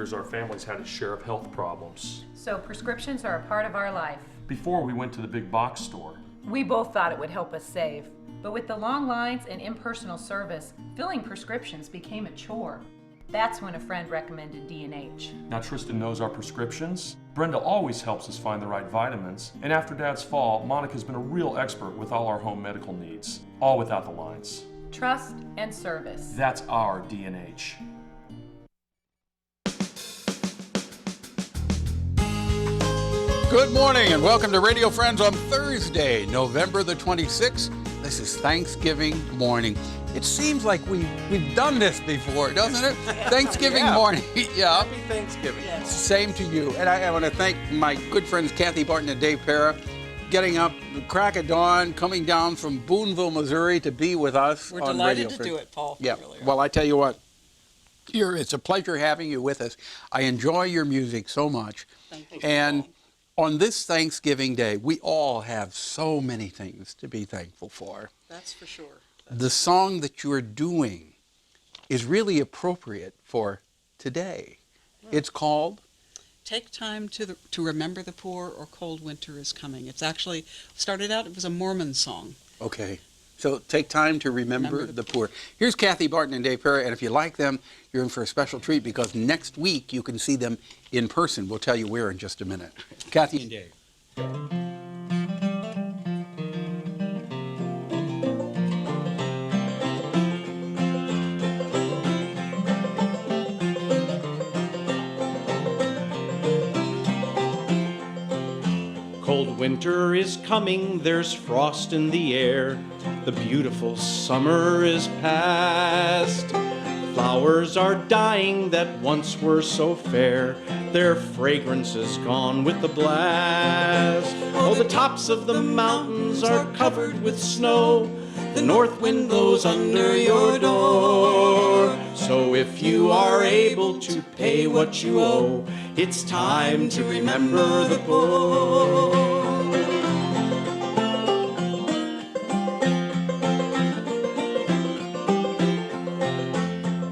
years, our family's had a share of health problems. So prescriptions are a part of our life. Before we went to the big box store. We both thought it would help us save. But with the long lines and impersonal service, filling prescriptions became a chore. That's when a friend recommended D&H. Now Tristan knows our prescriptions. Brenda always helps us find the right vitamins. And after Dad's fall, Monica's been a real expert with all our home medical needs. All without the lines. Trust and service. That's our D&H. Good morning and welcome to Radio Friends on Thursday, November the 26th. This is Thanksgiving morning. It seems like we've done this before, doesn't it? Thanksgiving morning. Yeah. Happy Thanksgiving. Yes. Same to you. And I want to thank my good friends Cathy, Barton, and Dave Para, getting up the crack of dawn, coming down from Boonville, Missouri to be with us. We're on delighted Radio to do it, Paul. Yeah. Really Well, I tell you what, it's a pleasure having you with us. I enjoy your music so much. Thank you. And on this Thanksgiving Day, we all have so many things to be thankful for. That's for sure. The song that you're doing is really appropriate for today. It's called Take Time to Remember the Poor, or Cold Winter is Coming. It's actually started out, it was a Mormon song. Okay. So take time to remember the poor. Here's Cathy, Barton, and Dave Para, and if you like them, you're in for a special treat because next week you can see them in person. We'll tell you where in just a minute. Cathy and Dave. Cold winter is coming, there's frost in the air. The beautiful summer is past. Flowers are dying that once were so fair. Their fragrance is gone with the blast. Oh, the tops of the mountains are covered with snow. The north wind blows under your door. So if you are able to pay what you owe, it's time to remember the poor.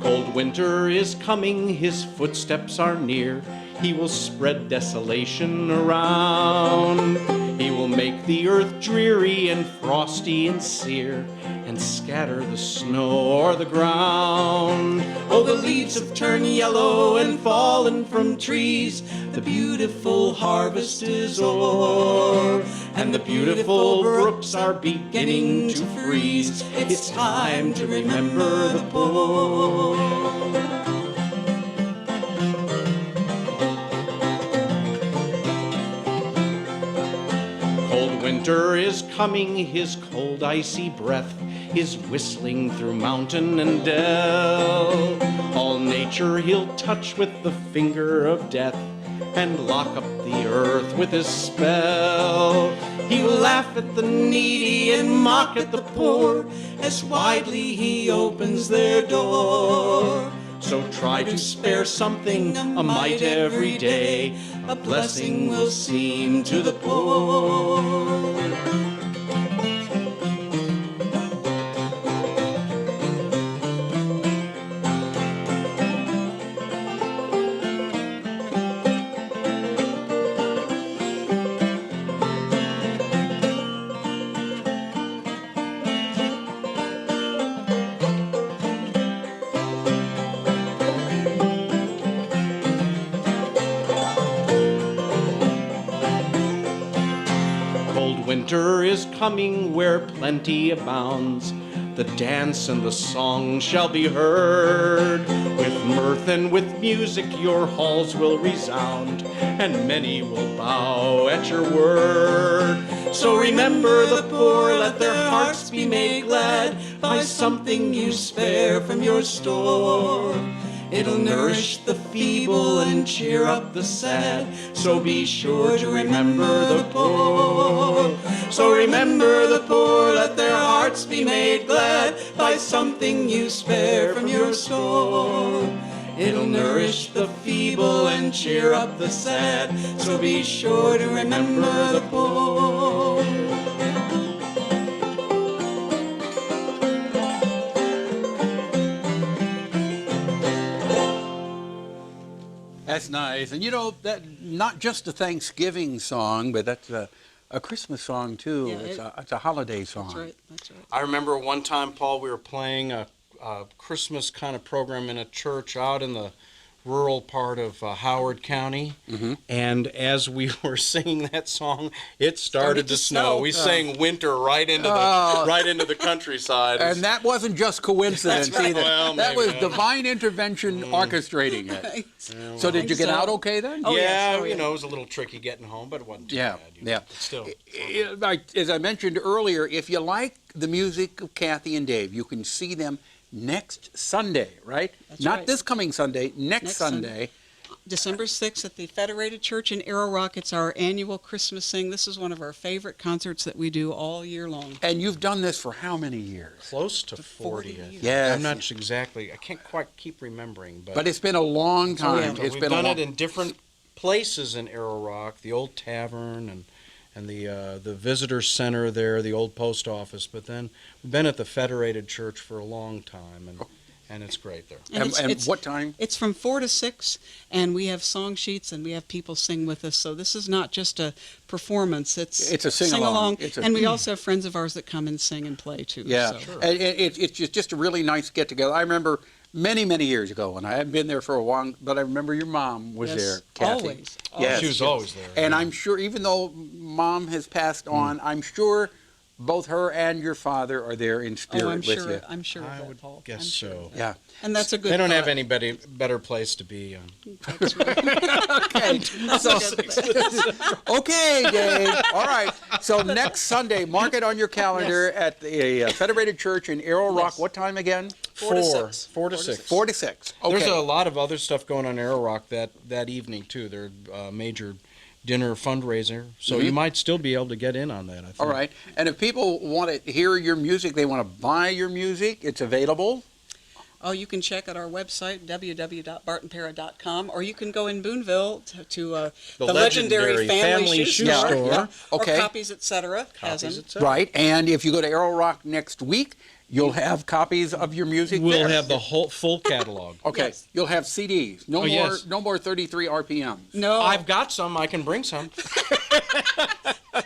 Cold winter is coming, his footsteps are near. He will spread desolation around. He will make the earth dreary and frosty and sere, and scatter the snow o'er the ground. Oh, the leaves have turned yellow and fallen from trees. The beautiful harvest is o'er, and the beautiful brooks are beginning to freeze. It's time to remember the poor. Winter is coming, his cold icy breath is whistling through mountain and dell. All nature he'll touch with the finger of death and lock up the earth with his spell. He will laugh at the needy and mock at the poor as widely he opens their door. So try to spare something, a mite every day. A blessing will seem to the poor. Winter is coming where plenty abounds. The dance and the song shall be heard. With mirth and with music your halls will resound, and many will bow at your word. So remember the poor, let their hearts be made glad by something you spare from your store. It'll nourish the feeble and cheer up the sad. So be sure to remember the poor. So remember the poor, let their hearts be made glad by something you spare from your store. It'll nourish the feeble and cheer up the sad. So be sure to remember the poor. That's nice. And you know, that not just a Thanksgiving song, but that's a Christmas song too. Yeah, It's a holiday song. That's right. That's right. I remember one time, Paul, we were playing a Christmas kind of program in a church out in the rural part of Howard County, and as we were singing that song, it started to snow. We sang "Winter" right into the countryside. And that wasn't just coincidence either. Well, that maybe was divine intervention orchestrating it. So did you get out okay then? Oh, yes. Oh, you yeah. know, it was a little tricky getting home, but it wasn't too Yeah, bad. yeah. But still. As I mentioned earlier, if you like the music of Cathy and Dave, you can see them next Sunday, right? That's Not right. this coming Sunday, next Sunday. December 6th at the Federated Church in Arrow Rock. It's our annual Christmas Sing. This is one of our favorite concerts that we do all year long. And you've done this for how many years? Close to 40. 40 I think. Yes. I'm not exactly, I can't quite keep remembering. But it's been a long time. But It's we've been done a long... it in different places in Arrow Rock, the old tavern and the visitor center there, the old post office. But then we've been at the Federated Church for a long time, and it's great there. And what time? It's from 4 to 6, and we have song sheets, and we have people sing with us. So this is not just a performance. It's a sing-along. And we also have friends of ours that come and sing and play, too. Yeah, So. and it's just a really nice get-together. I remember many, many years ago, and I haven't been there for a while, but I remember your mom was Yes, there, Cathy. always. Yes, She was always there. And I'm sure, even though Mom has passed on, I'm sure both her and your father are there in spirit I'm with sure. you. I'm sure of I that, would Paul. guess I'm sure so. of that. Yeah. And that's a good They don't have thought. any better place to be. That's right. Okay. So, okay, Dave. All right. So next Sunday, mark it on your calendar at the Federated Church in Arrow Rock. Yes. What time again? 4 to 6. 4 to 6. 4 to 6. Okay. There's a lot of other stuff going on in Arrow Rock that evening, too. There's a major dinner fundraiser, so you might still be able to get in on that, I think. All right. And if people want to hear your music, they want to buy your music, it's available. Oh, you can check out our website, www.bartonpera.com, or you can go in Boonville to the legendary family shoe Yeah, store, yeah. Okay. or copies, etc. Copies, Casson. etc. Right. And if you go to Arrow Rock next week, you'll have copies of your music We'll there. have the whole full catalog. Okay. Yes. You'll have CDs. No Oh, more. yes. No more 33 RPMs. No, I've got some. I can bring some.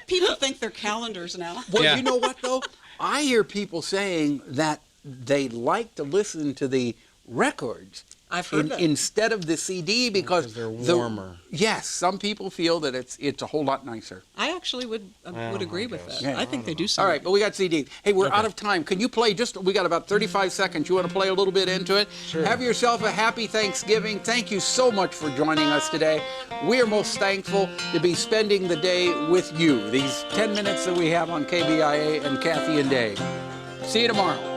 people think they're calendars now. Well, Yeah. you know what though? I hear people saying that they like to listen to the records I've heard that. instead of the CD because they're warmer. Yes, some people feel that it's a whole lot nicer. I actually would agree with that. Yeah. I think they do All something. right, but we got CDs. Hey, we're out of time. Can you play we got about 35 seconds. You want to play a little bit into it? Sure. Have yourself a happy Thanksgiving. Thank you so much for joining us today. We are most thankful to be spending the day with you. These 10 minutes that we have on KBIA and Cathy and Dave. See you tomorrow.